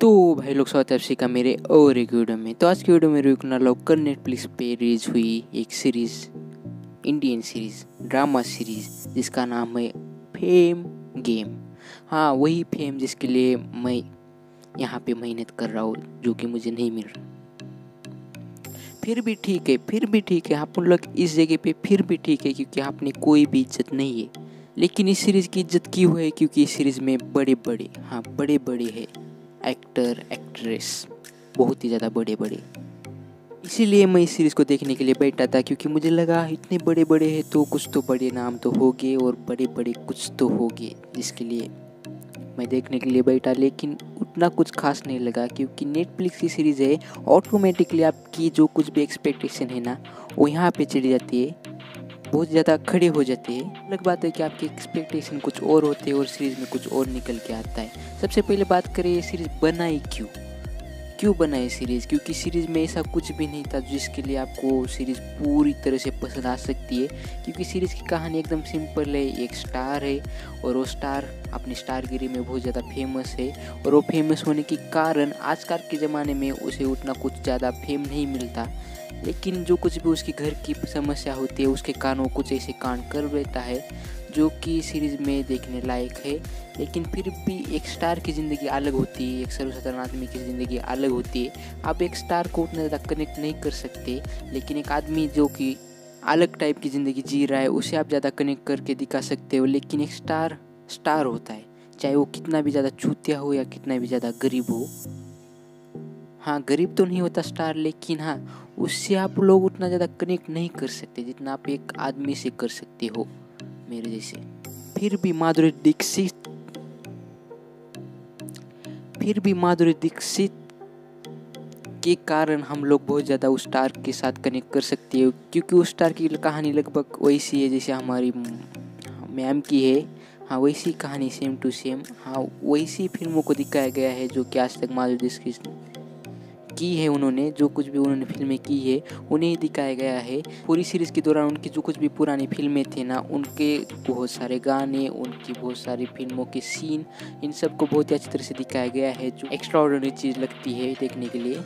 तो भाई लोग स्वागत है आपसी का मेरे और एक वीडियो में। तो आज की वीडियो में रिव्यू करना लोग कर नेटफ्लिक्स पे रिलीज हुई एक series, Indian series, drama series जिसका नाम है फेम गेम। हाँ, वही फेम जिसके लिए मैं यहाँ पे मेहनत कर रहा हूँ, जो कि मुझे नहीं मिल रहा। फिर भी ठीक है आप लोग इस जगह पे फिर भी ठीक है, क्योंकि आपने कोई भी इज्जत नहीं है। लेकिन इस सीरीज़ की इज्जत क्यों है? क्योंकि इस सीरीज़ में बड़े बड़े है एक्टर एक्ट्रेस, बहुत ही ज़्यादा बड़े। इसीलिए मैं इस सीरीज़ को देखने के लिए बैठा था, क्योंकि मुझे लगा इतने बड़े हैं तो कुछ तो बड़े नाम तो होंगे और बड़े कुछ तो होंगे, जिसके लिए मैं देखने के लिए बैठा। लेकिन उतना कुछ खास नहीं लगा, क्योंकि नेटफ्लिक्स की सीरीज़ है, ऑटोमेटिकली आपकी जो कुछ भी एक्सपेक्टेशन है ना वो यहाँ पे चली जाती है, बहुत ज़्यादा खड़े हो जाते हैं। अलग बात है कि आपके एक्सपेक्टेशन कुछ और होते हैं और सीरीज़ में कुछ और निकल के आता है। सबसे पहले बात करें ये सीरीज़ बनाई क्यों बनाई सीरीज़? क्योंकि सीरीज़ में ऐसा कुछ भी नहीं था जिसके लिए आपको सीरीज़ पूरी तरह से पसंद आ सकती है। क्योंकि सीरीज़ की कहानी एकदम सिंपल है। एक स्टार है और वो स्टार अपनी स्टारगिरी में बहुत ज़्यादा फेमस है, और वो फेमस होने के कारण आजकल के ज़माने में उसे उतना कुछ ज़्यादा फेम नहीं मिलता। लेकिन जो कुछ भी उसकी घर की समस्या होती है उसके कारण वो कुछ ऐसे कांड कर देता है जो कि सीरीज़ में देखने लायक है। लेकिन फिर भी एक स्टार की ज़िंदगी अलग होती है, एक सर्वसाधारण आदमी की ज़िंदगी अलग होती है। आप एक स्टार को उतना ज़्यादा कनेक्ट नहीं कर सकते, लेकिन एक आदमी जो कि अलग टाइप की ज़िंदगी जी रहा है उसे आप ज़्यादा कनेक्ट करके दिखा सकते हो। लेकिन एक स्टार होता है, चाहे वो कितना भी ज़्यादा चूतिया हो या कितना भी ज़्यादा गरीब हो। हाँ, गरीब तो नहीं होता स्टार, लेकिन हाँ उससे आप लोग उतना ज़्यादा कनेक्ट नहीं कर सकते जितना आप एक आदमी से कर सकते हो, मेरे जैसे। फिर भी माधुरी दीक्षित के कारण हम लोग बहुत ज़्यादा उस स्टार के साथ कनेक्ट कर सकते हो, क्योंकि उस स्टार की कहानी लगभग वैसी है जैसे हमारी मैम की है। हाँ, वैसी कहानी सेम टू सेम, हाँ वैसी फिल्मों को दिखाया गया है जो कि आज तक माधुरी दीक्षित की है। उन्होंने जो कुछ भी उन्होंने फिल्में की है उन्हें दिखाया गया है। पूरी सीरीज़ के दौरान उनकी जो कुछ भी पुरानी फिल्में थी ना, उनके बहुत सारे गाने, उनकी बहुत सारी फिल्मों के सीन, इन सब को बहुत ही अच्छी तरह से दिखाया गया है, जो एक्स्ट्राऑर्डिनरी चीज़ लगती है देखने के लिए।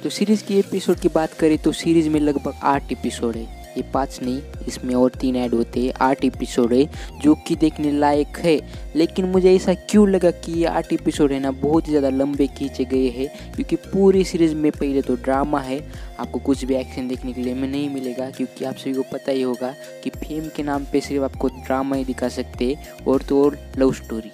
तो सीरीज़ की एपिसोड की बात करें तो सीरीज़ में लगभग 8 एपिसोड है, ये 5 नहीं, इसमें और 3 ऐड होते हैं। 8 एपिसोड है जो कि देखने लायक है। लेकिन मुझे ऐसा क्यों लगा कि ये 8 एपिसोड है ना बहुत ही ज़्यादा लंबे खींचे गए हैं, क्योंकि पूरी सीरीज़ में पहले तो ड्रामा है, आपको कुछ भी एक्शन देखने के लिए में नहीं मिलेगा। क्योंकि आप सभी को पता ही होगा कि फेम के नाम पे सिर्फ आपको ड्रामा ही दिखा सकते हैं, और तो और लव स्टोरी,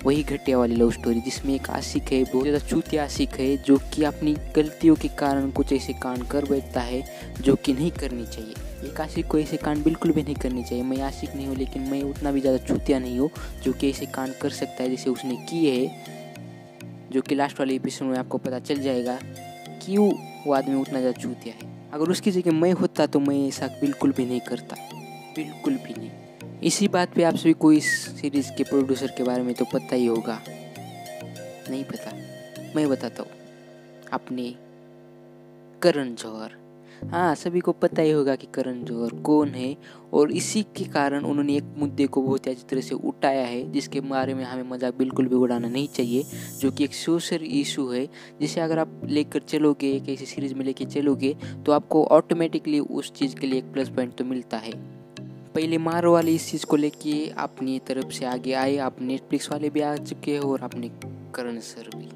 वही घटिया वाली लव स्टोरी जिसमें एक आशिक है, बहुत ज़्यादा चूतिया आशिक है, जो कि अपनी गलतियों के कारण कुछ ऐसे कांड कर बैठता है जो कि नहीं करनी चाहिए। एक आशिक को ऐसे कांड बिल्कुल भी नहीं करनी चाहिए। मैं आशिक नहीं हूँ, लेकिन मैं उतना भी ज़्यादा चूतिया नहीं हूँ जो कि ऐसे कांड कर सकता है जैसे उसने किए है, जो कि लास्ट वाले एपिसोड में आपको पता चल जाएगा क्यों वो आदमी उतना ज़्यादा चूतिया है। अगर उसकी जगह मैं होता तो मैं ऐसा बिल्कुल भी नहीं करता, बिल्कुल भी नहीं। इसी बात पे आप सभी को इस सीरीज़ के प्रोड्यूसर के बारे में तो पता ही होगा, नहीं पता मैं बताता हूँ, अपने करण जौहर। हाँ, सभी को पता ही होगा कि करण जौहर कौन है, और इसी के कारण उन्होंने एक मुद्दे को बहुत ही अच्छी तरह से उठाया है जिसके बारे में हमें मजाक बिल्कुल भी उड़ाना नहीं चाहिए, जो कि एक सोशल इशू है जिसे अगर आप लेकर चलोगे, एक ऐसी सीरीज़ में लेकर चलोगे तो आपको ऑटोमेटिकली उस चीज़ के लिए एक प्लस पॉइंट तो मिलता है। पहले मारो वाले इस चीज़ को लेके अपनी तरफ से आगे आए, आप नेटफ्लिक्स वाले भी आ चुके हो और अपने करण सर भी।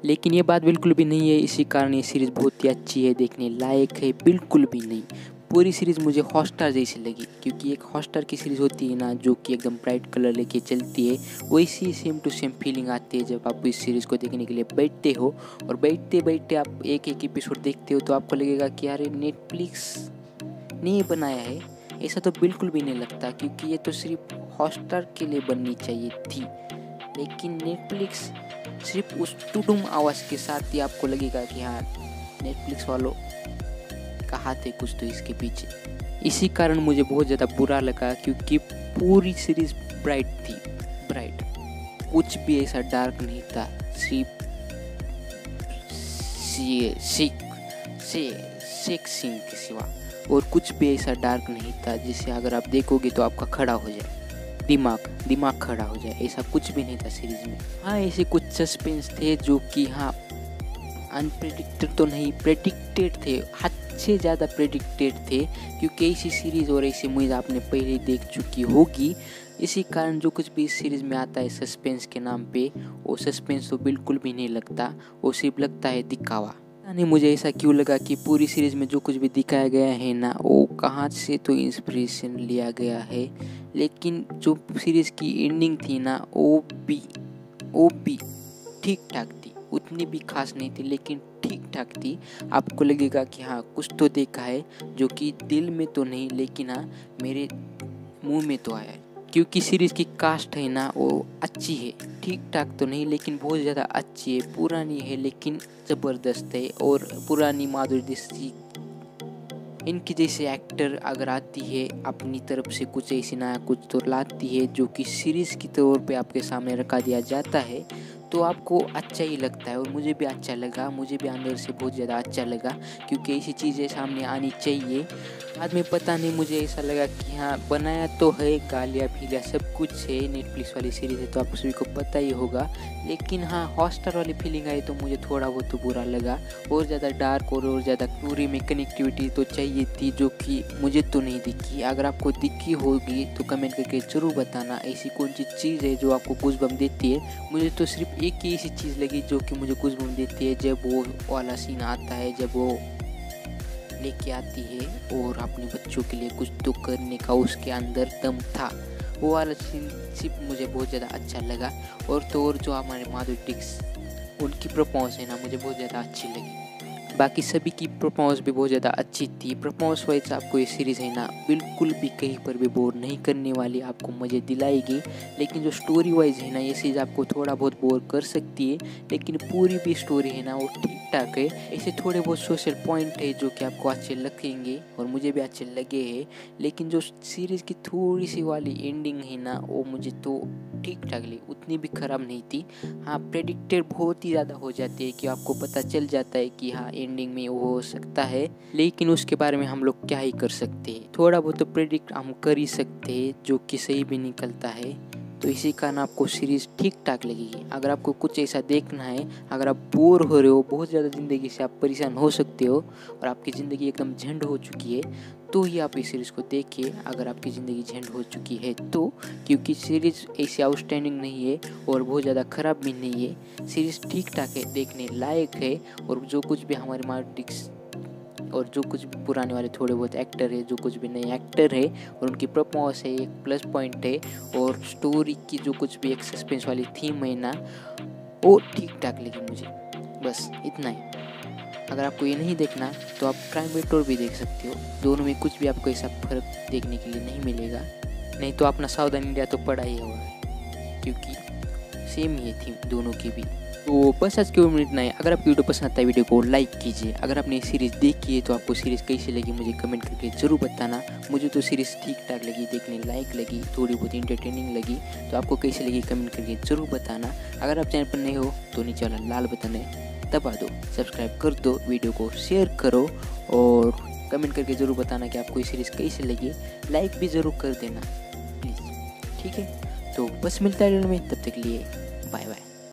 लेकिन ये बात बिल्कुल भी नहीं है, इसी कारण ये सीरीज़ बहुत ही अच्छी है, देखने लायक है, बिल्कुल भी नहीं। पूरी सीरीज़ मुझे हॉटस्टार जैसी लगी, क्योंकि एक हॉटस्टार की सीरीज़ होती है ना जो कि एकदम ब्राइट कलर लेके चलती है, वैसी सेम टू सेम फीलिंग आती है जब आप इस सीरीज़ को देखने के लिए बैठते हो। और बैठते आप एक एपिसोड देखते हो तो आपको लगेगा कि यार नेटफ्लिक्स नहीं बनाया है, ऐसा तो बिल्कुल भी नहीं लगता, क्योंकि ये तो सिर्फ हॉटस्टार के लिए बननी चाहिए थी। लेकिन नेटफ्लिक्स सिर्फ उस टुडुम आवाज़ के साथ ही आपको लगेगा कि हाँ नेटफ्लिक्स वालों का हाथ है कुछ तो इसके पीछे। इसी कारण मुझे बहुत ज़्यादा बुरा लगा, क्योंकि पूरी सीरीज़ ब्राइट थी, ब्राइट, कुछ भी ऐसा डार्क नहीं था, सिर्फ सेक्स सीन के सिवा और कुछ भी ऐसा डार्क नहीं था जिसे अगर आप देखोगे तो आपका खड़ा हो जाए। दिमाग खड़ा हो जाए, ऐसा कुछ भी नहीं था सीरीज में। हाँ, ऐसे कुछ सस्पेंस थे जो कि हाँ अनप्रेडिक्टेड तो नहीं, प्रेडिक्टेड थे, हद से ज़्यादा प्रेडिक्टेड थे, क्योंकि ऐसी सीरीज़ और ऐसी मूवीज़ आपने पहले देख चुकी होगी। इसी कारण जो कुछ भी इस सीरीज़ में आता है सस्पेंस के नाम पे, वो सस्पेंस तो बिल्कुल भी नहीं लगता, वो सिर्फ लगता है दिखावा। नहीं, मुझे ऐसा क्यों लगा कि पूरी सीरीज़ में जो कुछ भी दिखाया गया है ना, वो कहाँ से तो इंस्पिरेशन लिया गया है, लेकिन जो सीरीज़ की एंडिंग थी ना, वो भी ठीक ठाक थी, उतनी भी खास नहीं थी, लेकिन ठीक ठाक थी। आपको लगेगा कि हाँ कुछ तो देखा है, जो कि दिल में तो नहीं, लेकिन हाँ मेरे मुंह में तो आया है, क्योंकि सीरीज़ की कास्ट है ना वो अच्छी है, ठीक ठाक तो नहीं लेकिन बहुत ज़्यादा अच्छी है, पुरानी है लेकिन ज़बरदस्त है। और पुरानी माधुरी दीक्षित इनकी जैसे एक्टर अगर आती है अपनी तरफ से कुछ ऐसी नया कुछ तो लाती है, जो कि सीरीज़ की तौर पे आपके सामने रखा दिया जाता है, तो आपको अच्छा ही लगता है। और मुझे भी अच्छा लगा, मुझे भी अंदर से बहुत ज़्यादा अच्छा लगा, क्योंकि ऐसी चीज़ें सामने आनी चाहिए। बाद में पता नहीं मुझे ऐसा लगा कि हाँ बनाया तो है, गालियाँ फीलियाँ सब कुछ है, नेटफ्लिक्स वाली सीरीज़ है तो आप सभी को पता ही होगा, लेकिन हाँ हॉटस्टार वाली फीलिंग आई तो मुझे थोड़ा बहुत तो बुरा लगा। और ज़्यादा डार्क और ज़्यादा स्टोरी में कनेक्टिविटी तो चाहिए थी, जो कि मुझे तो नहीं दिखी। अगर आपको दिखी होगी तो कमेंट करके ज़रूर बताना, ऐसी कौन सी चीज़ है जो आपको गूज़बम्प देती है। मुझे तो सिर्फ एक ही ऐसी चीज़ लगी जो कि मुझे गूज़बम्प देती है, जब वो वाला सीन आता है, जब वो लेके आती है और अपने बच्चों के लिए कुछ तो करने का उसके अंदर दम था, वो वाला सीन सिर्फ मुझे बहुत ज़्यादा अच्छा लगा। और तो और जो हमारे माधुरी दीक्षित उनकी परफॉर्मेंस है ना, मुझे बहुत ज़्यादा अच्छी लगी। बाकी सभी की परफॉर्मेंस भी बहुत ज़्यादा अच्छी थी। परफॉर्मेंस वाइज आपको ये सीरीज़ है ना बिल्कुल भी कहीं पर भी बोर नहीं करने वाली, आपको मज़े दिलाएगी। लेकिन जो स्टोरी वाइज है ना, ये सीरीज़ आपको थोड़ा बहुत बोर कर सकती है, लेकिन पूरी भी स्टोरी है ना वो ठीक ठाक है। ऐसे थोड़े बहुत सोशल पॉइंट है जो कि आपको अच्छे लगेंगे और मुझे भी अच्छे लगे हैं, लेकिन जो सीरीज़ की थोड़ी सी वाली एंडिंग है ना, वो मुझे तो ठीक ठाक लगी, उतनी भी ख़राब नहीं थी। हाँ प्रेडिक्टेड बहुत ही ज़्यादा हो जाती है कि आपको पता चल जाता है कि हाँ एंडिंग में वो हो सकता है, लेकिन उसके बारे में हम लोग क्या ही कर सकते हैं। थोड़ा बहुत तो प्रेडिक्ट हम कर ही सकते हैं, जो कि सही भी निकलता है। तो इसी कारण आपको सीरीज़ ठीक ठाक लगेगी। अगर आपको कुछ ऐसा देखना है, अगर आप बोर हो रहे हो, बहुत ज़्यादा ज़िंदगी से आप परेशान हो सकते हो और आपकी ज़िंदगी एकदम झंड हो चुकी है, तो ही आप इस सीरीज़ को देखिए। अगर आपकी ज़िंदगी झंड हो चुकी है तो, क्योंकि सीरीज़ ऐसी आउटस्टैंडिंग नहीं है और बहुत ज़्यादा ख़राब भी नहीं है, सीरीज़ ठीक ठाक है, देखने लायक है। और जो कुछ भी हमारे मार्टिक्स और जो कुछ भी पुराने वाले थोड़े बहुत एक्टर है, जो कुछ भी नए एक्टर है और उनकी परफॉर्मेंस है एक प्लस पॉइंट है। और स्टोरी की जो कुछ भी एक सस्पेंस वाली थीम है ना, वो ठीक ठाक लगी मुझे, बस इतना ही। अगर आपको ये नहीं देखना तो आप क्राइम पेट्रोल भी देख सकते हो, दोनों में कुछ भी आपको ऐसा फ़र्क देखने के लिए नहीं मिलेगा। नहीं तो अपना सावधान इंडिया तो पड़ा ही हुआ है, क्योंकि सेम ही है थीम दोनों की भी। तो बस आज के मिनट नहीं, अगर आपको वीडियो पसंद आता है वीडियो को लाइक कीजिए। अगर आपने सीरीज़ देखी है तो आपको सीरीज़ कैसी लगी मुझे कमेंट करके ज़रूर बताना। मुझे तो सीरीज़ ठीक ठाक लगी, देखने लायक लगी, थोड़ी बहुत इंटरटेनिंग लगी। तो आपको कैसी लगी कमेंट करके ज़रूर बताना। अगर आप चैनल पर नए हो तो नीचे वाला लाल बटन है दबा दो, सब्सक्राइब कर दो, वीडियो को शेयर करो और कमेंट करके ज़रूर बताना कि आपको ये सीरीज़ कैसी लगी। लाइक भी ज़रूर कर देना प्लीज़, ठीक है। तो बस मिलता है वीडियो में, तब तक के लिए बाय बाय।